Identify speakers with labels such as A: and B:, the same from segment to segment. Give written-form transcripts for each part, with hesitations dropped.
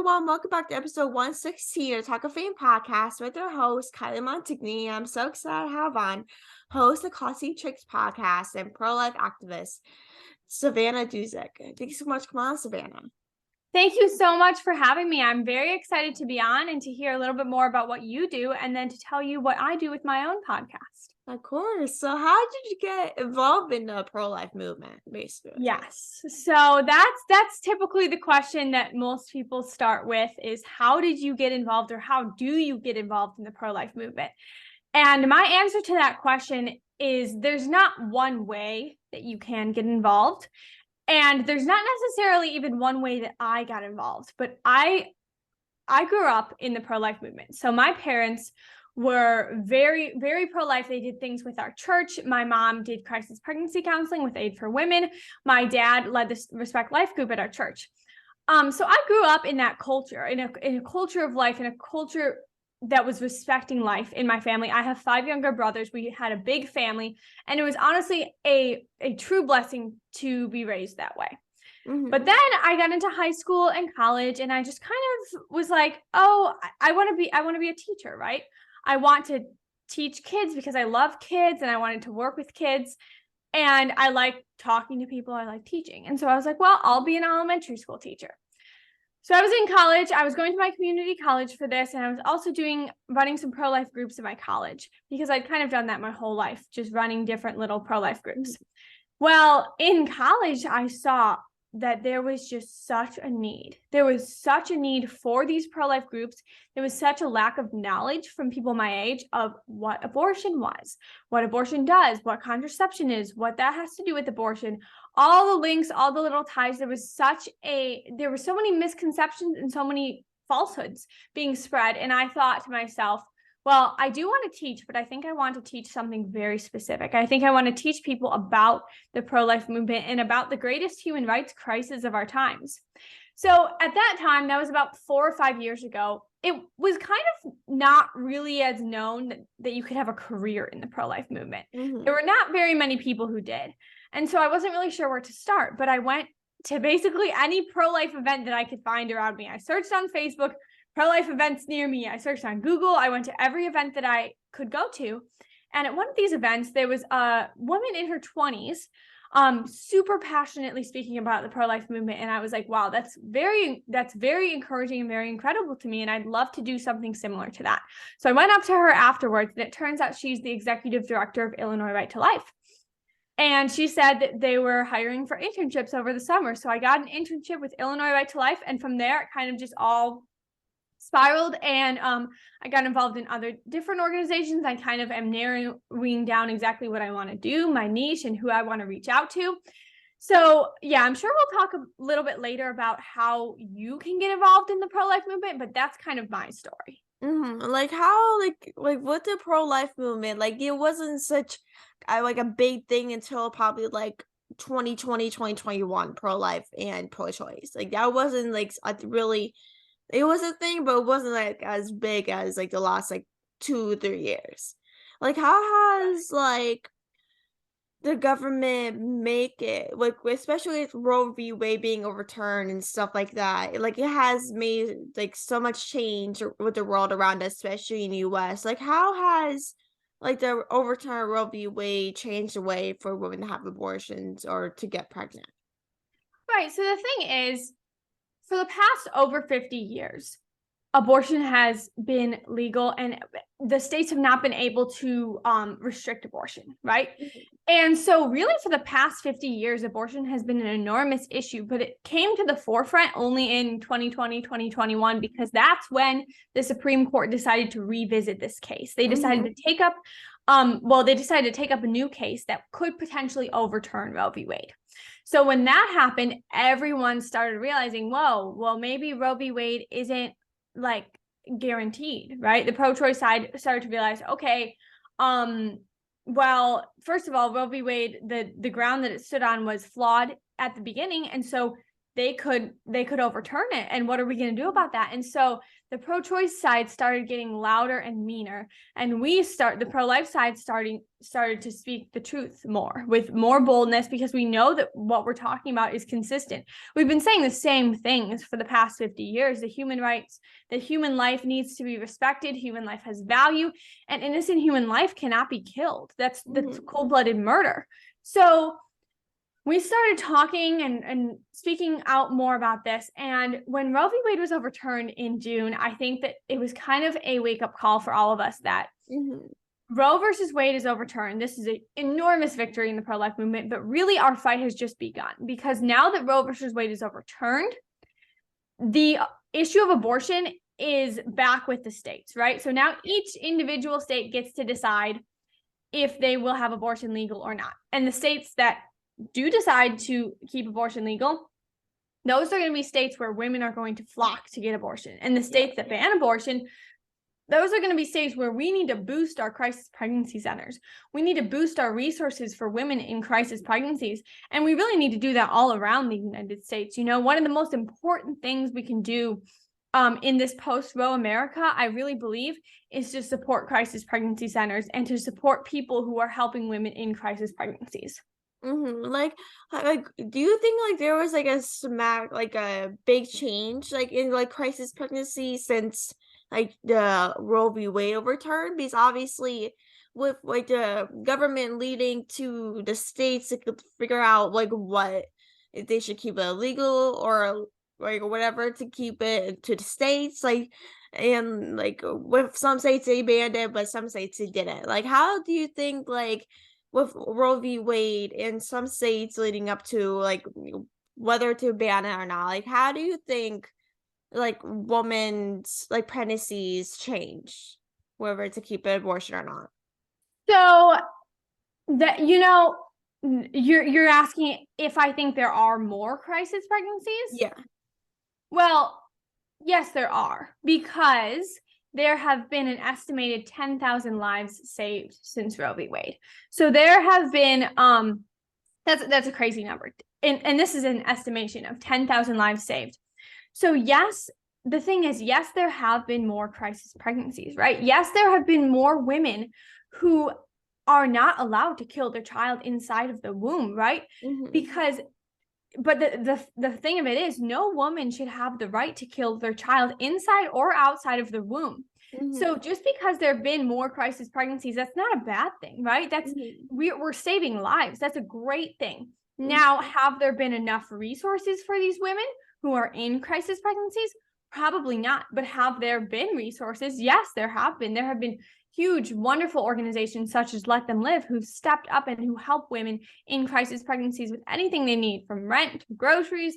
A: everyone. Welcome back to episode 116 of Talkoffamepod podcast with our host, Kyliemontigney. I'm so excited to have on host the Classy Chicks podcast and pro-life activist, Savannah Dudzik. Thank you so much. Come on, Savannah.
B: Thank you so much for having me. I'm very excited to be on and to hear a little bit more about what you do and then to tell you what I do with my own podcast.
A: Of course. So how did you get involved in the pro-life movement, basically?
B: Yes. So that's typically the question that most people start with is how did you get involved or how do you get involved in the pro-life movement? And my answer to that question is there's not one way that you can get involved. And there's not necessarily even one way that I got involved, but I grew up in the pro-life movement. So my parents were very, very pro-life. They did things with our church. My mom did crisis pregnancy counseling with Aid for Women. My dad led the Respect Life group at our church. So I grew up in that culture, in a culture of life, in a culture that was respecting life in my family. I have 5 younger brothers. We had a big family, and it was honestly a true blessing to be raised that way. Mm-hmm. But then I got into high school and college, and I just kind of was like, oh, I want to be a teacher, right? I want to teach kids because I love kids and I wanted to work with kids. And I like talking to people. I like teaching. And so I was like, well, I'll be an elementary school teacher. So I was in college. I was going to my community college for this. And I was also running some pro-life groups in my college because I'd kind of done that my whole life, just running different little pro-life groups. Well, in college, I saw that there was just such a need. There was such a need for these pro-life groups. There was such a lack of knowledge from people my age of what abortion was, what abortion does, what contraception is, what that has to do with abortion, all the links, all the little ties. There were so many misconceptions and so many falsehoods being spread. And I thought to myself, well, I do want to teach, but I think I want to teach something very specific. I think I want to teach people about the pro-life movement and about the greatest human rights crisis of our times. So at that time, that was about 4 or 5 years ago, it was kind of not really as known that you could have a career in the pro-life movement. Mm-hmm. There were not very many people who did. And so I wasn't really sure where to start, but I went to basically any pro-life event that I could find around me. I searched on Facebook, pro-life events near me. I searched on Google. I went to every event that I could go to. And at one of these events, there was a woman in her 20s, super passionately speaking about the pro-life movement. And I was like, wow, that's very encouraging and very incredible to me. And I'd love to do something similar to that. So I went up to her afterwards, and it turns out she's the executive director of Illinois Right to Life. And she said that they were hiring for internships over the summer. So I got an internship with Illinois Right to Life. And from there, it kind of just all spiraled, and I got involved in other different organizations. I kind of am narrowing down exactly what I want to do, my niche, and who I want to reach out to. So yeah, I'm sure we'll talk a little bit later about how you can get involved in the pro-life movement, but that's kind of my story.
A: Mm-hmm. Like how, like with the pro-life movement, like it wasn't such like a big thing until probably like 2020, 2021, pro-life and pro-choice. Like that wasn't like really. It was a thing, but it wasn't like as big as like the last like 2 or 3 years. Like how has like the government make it, like especially with Roe v. Wade being overturned and stuff like that, like it has made like so much change with the world around us, especially in the US. Like how has like the overturn of Roe v. Wade changed the way for women to have abortions or to get pregnant?
B: Right. So the thing is, for the past over 50 years, abortion has been legal and the states have not been able to restrict abortion, right? Mm-hmm. And so really for the past 50 years, abortion has been an enormous issue, but it came to the forefront only in 2020, 2021, because that's when the Supreme Court decided to revisit this case. They decided to take up, a new case that could potentially overturn Roe v. Wade. So when that happened, everyone started realizing, whoa, well, maybe Roe v. Wade isn't like guaranteed, right? The pro-choice side started to realize, okay, well, first of all, Roe v. Wade, the ground that it stood on was flawed at the beginning. And so they could overturn it. And what are we going to do about that? And so the pro-choice side started getting louder and meaner, and the pro-life side started to speak the truth more with more boldness, because we know that what we're talking about is consistent. We've been saying the same things for the past 50 years. The human rights, that human life needs to be respected, human life has value, and innocent human life cannot be killed. That's cold-blooded murder. So we started talking and speaking out more about this. And when Roe v. Wade was overturned in June, I think that it was kind of a wake-up call for all of us that Roe versus Wade is overturned. This is an enormous victory in the pro-life movement, but really our fight has just begun, because now that Roe versus Wade is overturned, the issue of abortion is back with the states, right? So now each individual state gets to decide if they will have abortion legal or not. And the states that do decide to keep abortion legal, those are going to be states where women are going to flock to get abortion. And the states that ban abortion, those are going to be states where we need to boost our crisis pregnancy centers. We need to boost our resources for women in crisis pregnancies. And we really need to do that all around the United States. You know, one of the most important things we can do in this post-Roe America, I really believe, is to support crisis pregnancy centers and to support people who are helping women in crisis pregnancies.
A: Like, do you think like there was like a big change like in like crisis pregnancy since like the Roe v. Wade overturned? Because obviously, with like the government leading to the states to figure out like what if they should keep it illegal or like whatever to keep it to the states, like, and like with some states they banned it, but some states they didn't. Like, how do you think like with Roe v. Wade in some states leading up to like whether to ban it or not, like how do you think like women's like pregnancies change, whether to keep an abortion or not?
B: So that, you know, you're asking if I think there are more crisis pregnancies?
A: Yeah.
B: Well, yes, there are, because there have been an estimated 10,000 lives saved since Roe v. Wade. So there have been, that's a crazy number. And this is an estimation of 10,000 lives saved. So yes, the thing is, yes, there have been more crisis pregnancies, right? Yes, there have been more women who are not allowed to kill their child inside of the womb, right? But the thing of it is, no woman should have the right to kill their child inside or outside of the womb. So just because there have been more crisis pregnancies, that's not a bad thing, right? That's we're saving lives. That's a great thing. Now, have there been enough resources for these women who are in crisis pregnancies? Probably not. But have there been resources? Yes, there have been. There have been huge, wonderful organizations such as Let Them Live who've stepped up and who help women in crisis pregnancies with anything they need, from rent to groceries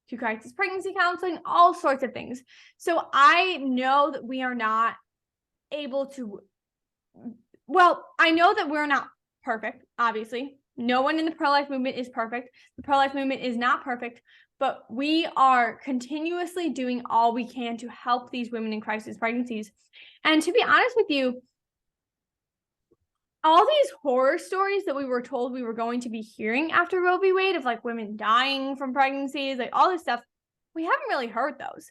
B: to crisis pregnancy counseling, all sorts of things. So I know that we are not able to, well, I know that we're not perfect, obviously. No one in the pro-life movement is perfect. The pro-life movement is not perfect, but we are continuously doing all we can to help these women in crisis pregnancies. And to be honest with you, all these horror stories that we were told we were going to be hearing after Roe v. Wade of like women dying from pregnancies, like all this stuff, we haven't really heard those.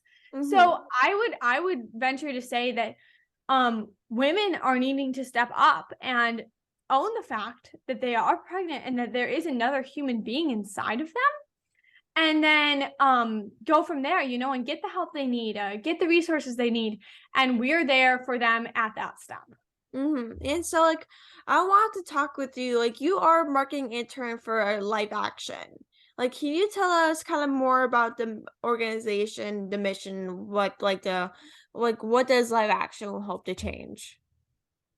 B: So I would venture to say that women are needing to step up and own the fact that they are pregnant and that there is another human being inside of them. And then go from there, you know, and get the help they need, get the resources they need. And we're there for them at that step.
A: And so like I want to talk with you, like you are marketing intern for Live Action. Like, can you tell us kind of more about the organization, the mission, what what does Live Action hope to change?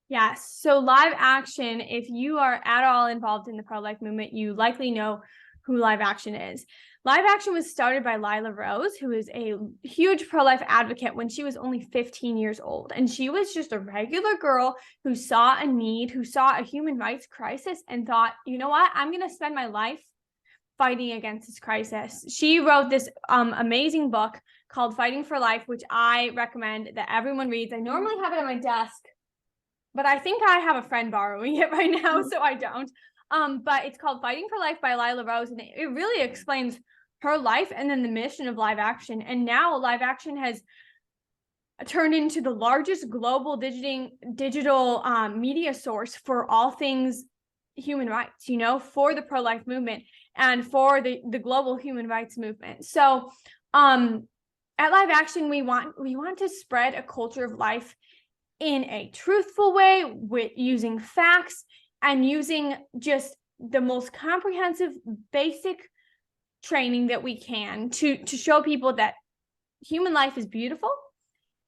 B: Yes. So Live Action, if you are at all involved in the pro-life movement, you likely know who Live Action is. Live Action was started by Lila Rose, who is a huge pro-life advocate when she was only 15 years old. And she was just a regular girl who saw a need, who saw a human rights crisis and thought, you know what, I'm going to spend my life fighting against this crisis. She wrote this amazing book called Fighting for Life, which I recommend that everyone reads. I normally have it on my desk, but I think I have a friend borrowing it right now, so I don't. But it's called Fighting for Life by Lila Rose, and it really explains her life and then the mission of live action. And now live action has turned into the largest global digital media source for all things human rights, for the pro-life movement and for the global human rights movement. So at Live Action, we want to spread a culture of life in a truthful way, with using facts and using just the most comprehensive basic training that we can to show people that human life is beautiful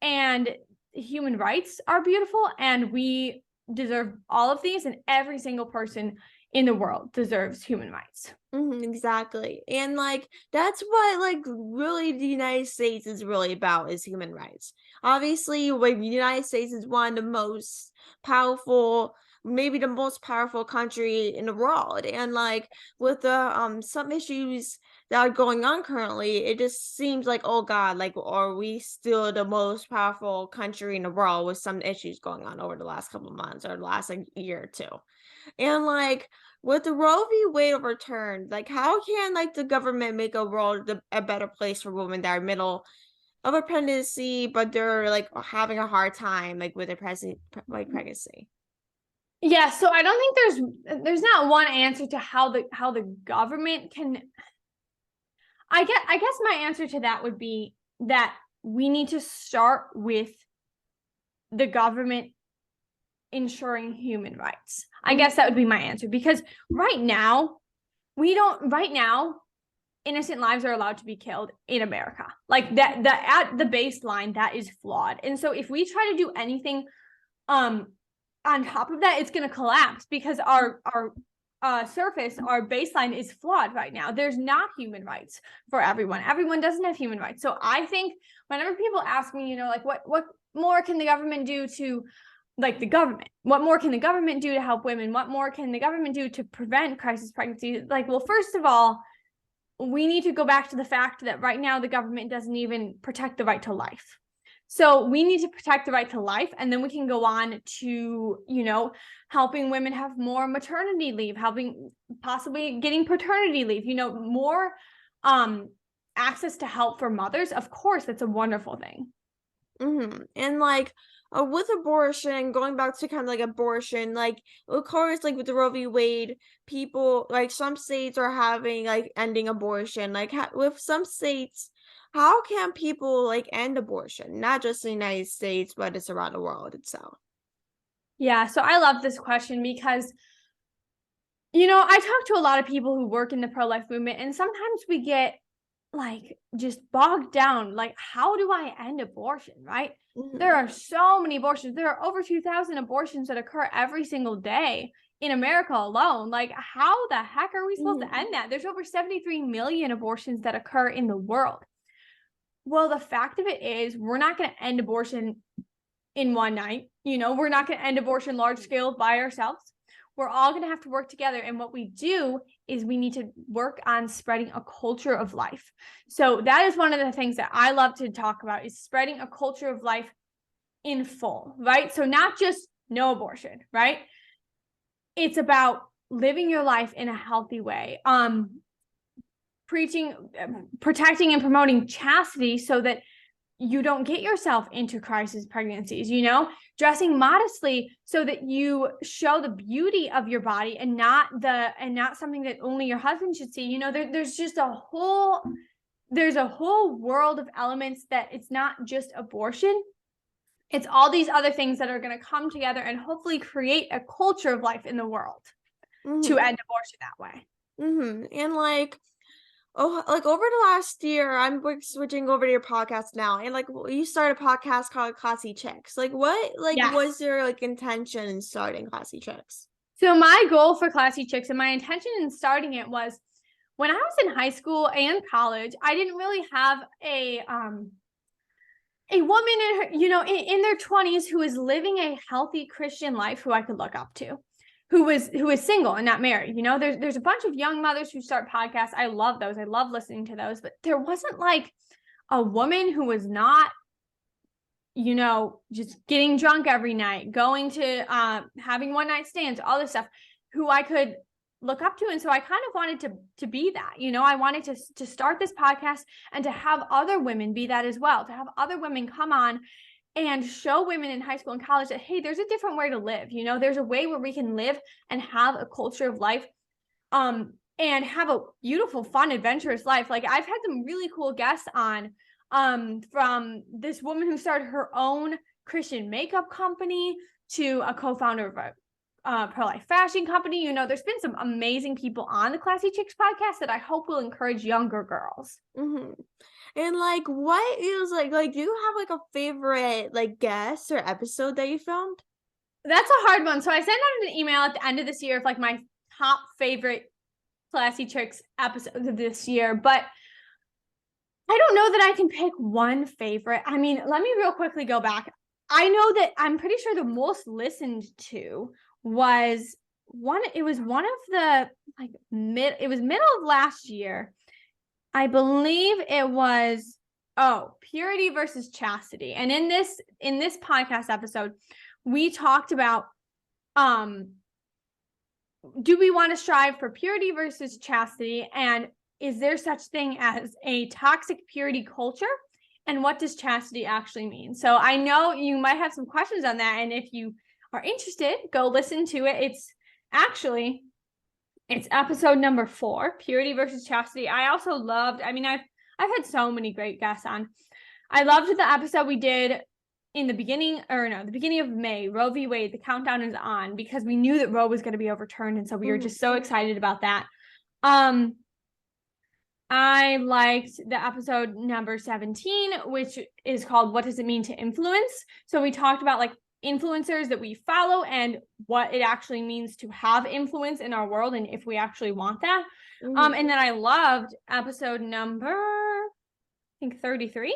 B: and human rights are beautiful, and we deserve all of these, and every single person in the world deserves human rights.
A: Exactly. And like that's what like really the United States is really about, is human rights. Obviously, like the United States is one of the most powerful, maybe the most powerful country in the world. And like with the some issues that are going on currently, it just seems like, oh God, like are we still the most powerful country in the world with some issues going on over the last couple of months or the last like year or two. And like with the Roe v. Wade overturned, like how can like the government make a world a better place for women that are middle of a pregnancy, but they're like having a hard time like with their pregnancy?
B: Yeah, so I don't think there's not one answer to how the government can. I guess my answer to that would be that we need to start with the government ensuring human rights. I guess that would be my answer, because right now, innocent lives are allowed to be killed in America. Like that at the baseline, that is flawed. And so if we try to do anything on top of that, it's going to collapse, because our surface, our baseline is flawed right now. There's not human rights for everyone. Everyone doesn't have human rights. So I think whenever people ask me, like what more can the government do to, like the government, what more can the government do to help women? What more can the government do to prevent crisis pregnancy? Like, well, first of all, we need to go back to the fact that right now the government doesn't even protect the right to life. So we need to protect the right to life, and then we can go on to, helping women have more maternity leave, helping possibly getting paternity leave, more access to help for mothers. Of course, that's a wonderful thing.
A: And like with abortion, going back to kind of like abortion, like of course, like with the Roe v. Wade, people like some states are having like ending abortion. Like with some states, how can people like end abortion? Not just in the United States, but it's around the world itself.
B: Yeah, so I love this question because, I talk to a lot of people who work in the pro-life movement, and sometimes we get like just bogged down. Like, how do I end abortion, right? There are so many abortions. There are over 2,000 abortions that occur every single day in America alone. Like, how the heck are we supposed to end that? There's over 73 million abortions that occur in the world. Well, the fact of it is, we're not going to end abortion in one night. We're not going to end abortion large scale by ourselves. We're all going to have to work together. And what we do is we need to work on spreading a culture of life. So that is one of the things that I love to talk about, is spreading a culture of life in full, right? So not just no abortion, right? It's about living your life in a healthy way. Preaching, protecting, and promoting chastity so that you don't get yourself into crisis pregnancies, dressing modestly so that you show the beauty of your body and not something that only your husband should see. There's just a whole world of elements, that it's not just abortion. It's all these other things that are going to come together and hopefully create a culture of life in the world to end abortion that way.
A: And like, like over the last year, I'm like switching over to your podcast now, and like you started a podcast called Classy Chicks. Like what was your like intention in starting Classy Chicks?
B: So my goal for Classy Chicks, and my intention in starting it, was when I was in high school and college, I didn't really have a woman in her, in their 20s who is living a healthy Christian life who I could look up to, who is single and not married. There's a bunch of young mothers who start podcasts. I love those. I love listening to those, but there wasn't like a woman who was not, just getting drunk every night, going to having one night stands, all this stuff, who I could look up to. And so I kind of wanted to be that, you know, I wanted to start this podcast and to have other women be that as well, to have other women come on and show women in high school and college that, hey, there's a different way to live. You know, there's a way where we can live and have a culture of life, and have a beautiful, fun, adventurous life. Like I've had some really cool guests on, from this woman who started her own Christian makeup company to a co-founder of a pro-life fashion company. You know, there's been some amazing people on the Classy Chicks podcast that I hope will encourage younger girls.
A: Mm-hmm. And like, what is like, do you have like a favorite like guest or episode that you filmed?
B: That's a hard one. So I sent out an email at the end of this year of like my top favorite Classy Chicks episodes of this year, but I don't know that I can pick one favorite. I mean, let me real quickly go back. I know that I'm pretty sure the most listened to was one of the like middle of last year. I believe it was purity versus chastity. And in this podcast episode, we talked about do we want to strive for purity versus chastity, and is there such thing as a toxic purity culture, and what does chastity actually mean? So I know you might have some questions on that, and if you are interested, go listen to it. It's episode number 4, purity versus chastity. I also loved, I mean, I've had so many great guests on. I loved the episode we did in the beginning of May, Roe v. Wade, the countdown is on, because we knew that Roe was going to be overturned. And so we were just so excited about that. I liked the episode number 17, which is called What Does It Mean to Influence? So we talked about like influencers that we follow and what it actually means to have influence in our world and if we actually want that. And then I loved episode number, I think 33,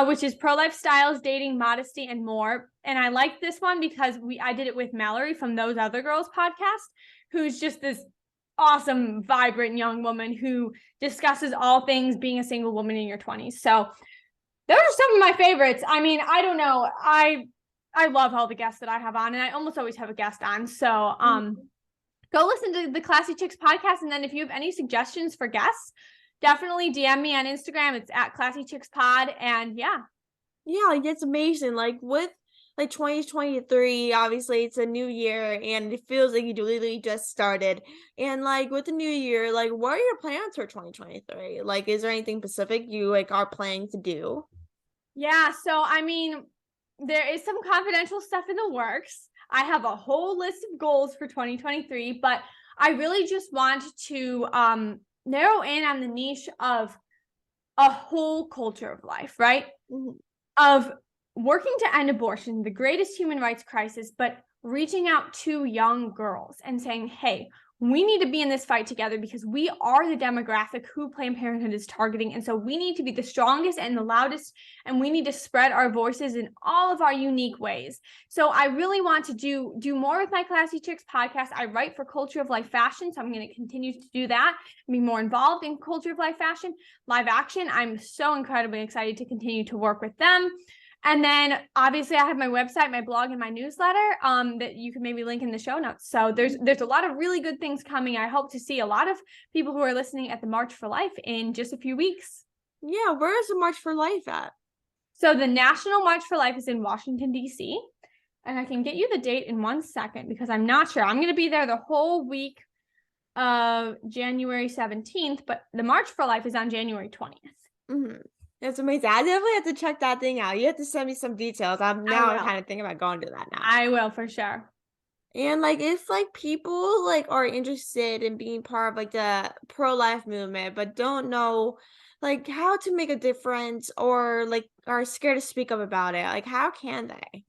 B: which is pro-life styles, dating, modesty, and more. And I like this one because I did it with Mallory from Those Other Girls podcast, who's just this awesome, vibrant young woman who discusses all things being a single woman in your 20s. So those are some of my favorites. I mean, I don't know. I love all the guests that I have on, and I almost always have a guest on. So go listen to the Classy Chicks podcast. And then if you have any suggestions for guests, definitely DM me on Instagram. It's at Classy Chicks Pod. And yeah,
A: like it's amazing. Like with like 2023, obviously it's a new year and it feels like you literally just started. And like with the new year, like what are your plans for 2023? Like, is there anything specific you like are planning to do?
B: Yeah, so I mean, there is some confidential stuff in the works. I have a whole list of goals for 2023, but I really just want to narrow in on the niche of a whole culture of life, right? Of working to end abortion, the greatest human rights crisis, but reaching out to young girls and saying, hey, we need to be in this fight together because we are the demographic who Planned Parenthood is targeting. And so we need to be the strongest and the loudest, and we need to spread our voices in all of our unique ways. So I really want to do more with my Classy Chicks podcast. I write for Culture of Life Fashion, so I'm going to continue to do that, be more involved in Culture of Life Fashion, live action. I'm so incredibly excited to continue to work with them. And then obviously I have my website, my blog, and my newsletter that you can maybe link in the show notes. So there's a lot of really good things coming. I hope to see a lot of people who are listening at the March for Life in just a few weeks.
A: Yeah, where is the March for Life at?
B: So the National March for Life is in Washington, D.C. And I can get you the date in 1 second because I'm not sure. I'm going to be there the whole week of January 17th, but the March for Life is on January 20th.
A: That's amazing. I definitely have to check that thing out. You have to send me some details. I'm kind of thinking about going to that now.
B: I will, for sure.
A: And like if like people like are interested in being part of like the pro-life movement but don't know like how to make a difference or like are scared to speak up about it, like how can they?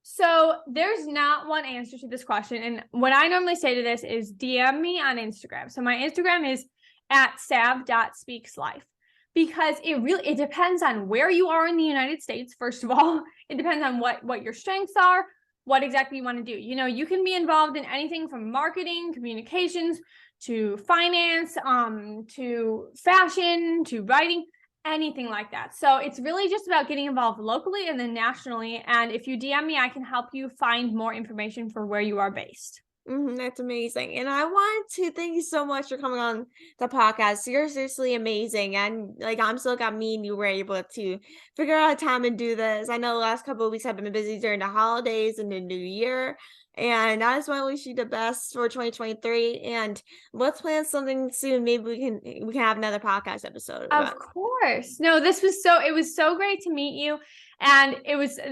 B: So there's not one answer to this question. And what I normally say to this is DM me on Instagram. So my Instagram is at sav.speakslife. Because it depends on where you are in the United States, first of all. It depends on what your strengths are, what exactly you want to do. You know, you can be involved in anything from marketing, communications, to finance, to fashion, to writing, anything like that. So it's really just about getting involved locally and then nationally. And if you DM me, I can help you find more information for where you are based.
A: That's amazing. And I want to thank you so much for coming on the podcast. You're seriously amazing. And like, I'm so glad me and you were able to figure out time and do this. I know the last couple of weeks have been busy during the holidays and the new year. And I just want to wish you the best for 2023. And let's plan something soon. Maybe we can have another podcast episode
B: Of
A: about
B: course. No, it was so great to meet you. And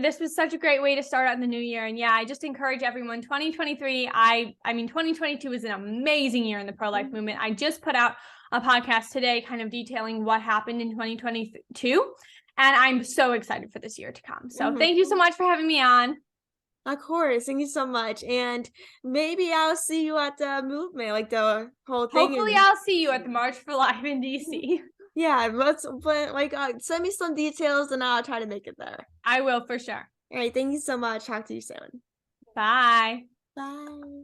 B: this was such a great way to start out the new year. And yeah, I just encourage everyone, 2023, I mean, 2022 was an amazing year in the pro-life
A: it.
B: movement. I just put out a podcast today kind of detailing what happened in 2022. And I'm so excited for this year to come. So thank you so much for having me on.
A: Of course. Thank you so much. And maybe I'll see you at the movement, like the whole thing.
B: Hopefully I'll see you at the March for Life in DC.
A: Yeah, but like send me some details and I'll try to make it there.
B: I will for sure.
A: All right, thank you so much. Talk to you soon.
B: Bye.
A: Bye.